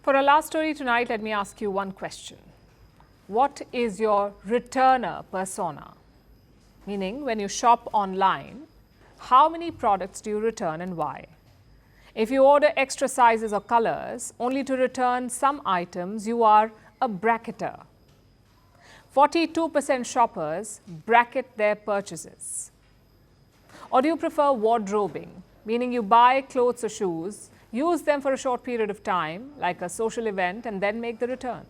For our last story tonight, let me ask you one question. What is your returner persona? Meaning, when you shop online, how many products do you return and why? If you order extra sizes or colors only to return some items, you are a bracketer. 42% shoppers bracket their purchases. Or do you prefer wardrobing, meaning you buy clothes or shoes, use them for a short period of time, like a social event, and then make the return?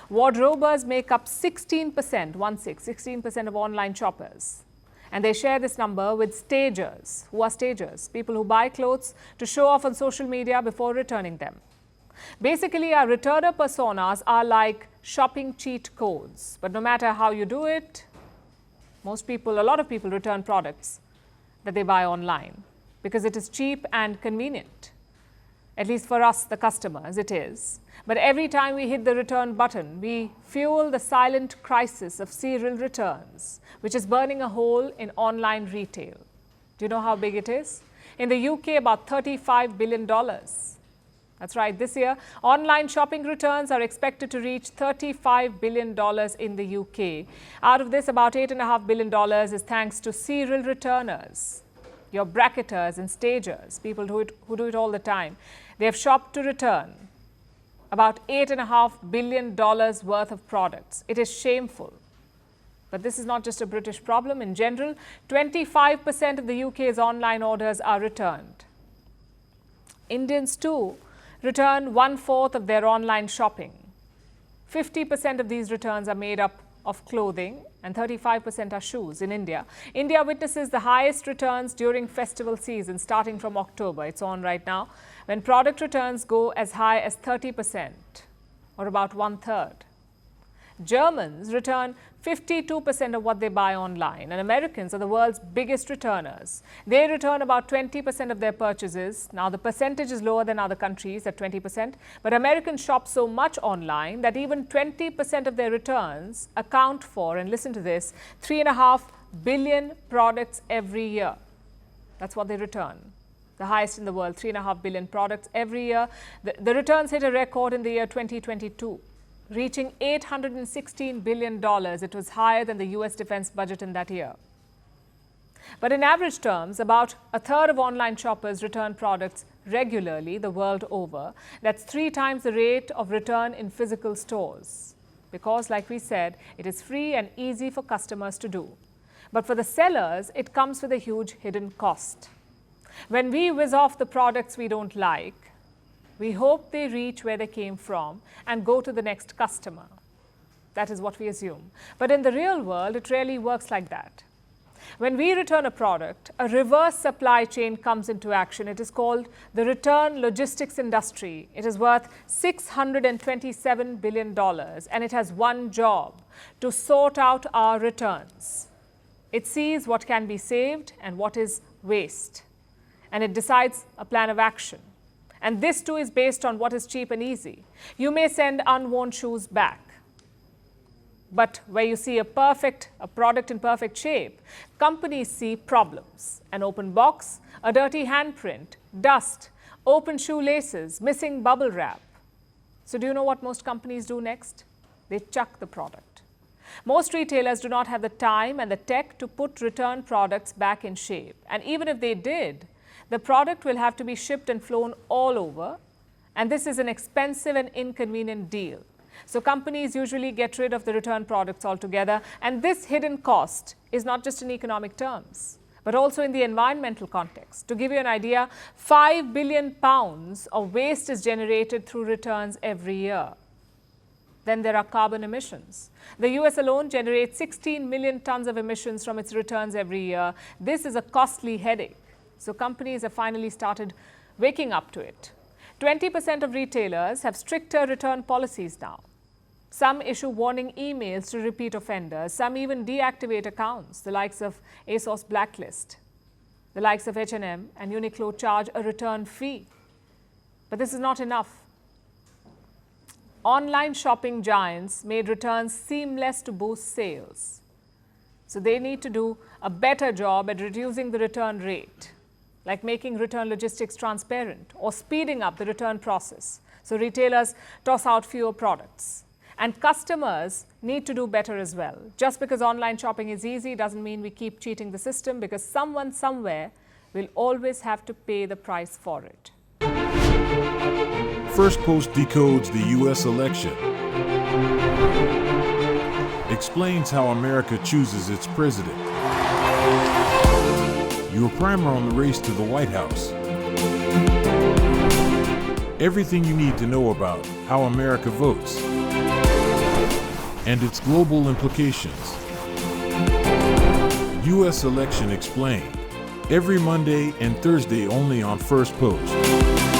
Wardrobers make up 16%, 16% of online shoppers. And they share this number with stagers. Who are stagers? People who buy clothes to show off on social media before returning them. Basically, our returner personas are like shopping cheat codes. But no matter how you do it, a lot of people return products that they buy online because it is cheap and convenient. At least for us, the customers, it is. But every time we hit the return button, we fuel the silent crisis of serial returns, which is burning a hole in online retail. Do you know how big it is? In the UK, about $35 billion. That's right, this year, online shopping returns are expected to reach $35 billion in the UK. Out of this, about $8.5 billion is thanks to serial returners, your bracketers and stagers, people who do it all the time. They have shopped to return about $8.5 billion worth of products. It is shameful. But this is not just a British problem. In general, 25% of the UK's online orders are returned. Indians too return 1/4 of their online shopping. 50% of these returns are made up of clothing and 35% are shoes in India. India witnesses the highest returns during festival season starting from October. It's on right now, when product returns go as high as 30% or about 1/3. Germans return 52% of what they buy online, and Americans are the world's biggest returners. They return about 20% of their purchases. Now, the percentage is lower than other countries at 20%, but Americans shop so much online that even 20% of their returns account for, and listen to this, 3.5 billion products every year. That's what they return. The highest in the world, 3.5 billion products every year. The returns hit a record in the year 2022. Reaching $816 billion. It was higher than the US defense budget in that year. But in average terms, about 1/3 of online shoppers return products regularly the world over. That's 3 times the rate of return in physical stores. Because, like we said, it is free and easy for customers to do. But for the sellers, it comes with a huge hidden cost. When we whiz off the products we don't like, we hope they reach where they came from and go to the next customer. That is what we assume. But in the real world, it rarely works like that. When we return a product, a reverse supply chain comes into action. It is called the return logistics industry. It is worth $627 billion, and it has one job: to sort out our returns. It sees what can be saved and what is waste, and it decides a plan of action. And this too is based on what is cheap and easy. You may send unworn shoes back. But where you see a product in perfect shape, companies see problems: an open box, a dirty handprint, dust, open shoelaces, missing bubble wrap. So do you know what most companies do next? They chuck the product. Most retailers do not have the time and the tech to put return products back in shape. And even if they did, the product will have to be shipped and flown all over, and this is an expensive and inconvenient deal. So companies usually get rid of the return products altogether, and this hidden cost is not just in economic terms, but also in the environmental context. To give you an idea, 5 billion pounds of waste is generated through returns every year. Then there are carbon emissions. The US alone generates 16 million tons of emissions from its returns every year. This is a costly headache. So companies have finally started waking up to it. 20% of retailers have stricter return policies now. Some issue warning emails to repeat offenders. Some even deactivate accounts. The likes of ASOS blacklist. The likes of H&M and Uniqlo charge a return fee. But this is not enough. Online shopping giants made returns seamless to boost sales. So they need to do a better job at reducing the return rate, like making return logistics transparent or speeding up the return process So retailers toss out fewer products. And customers need to do better as well. Just because online shopping is easy doesn't mean we keep cheating the system, because someone somewhere will always have to pay the price for it. Firstpost decodes the U.S. election. Explains how America chooses its president. Your primer on the race to the White House. Everything you need to know about how America votes and its global implications. U.S. Election Explained. Every Monday and Thursday only on Firstpost.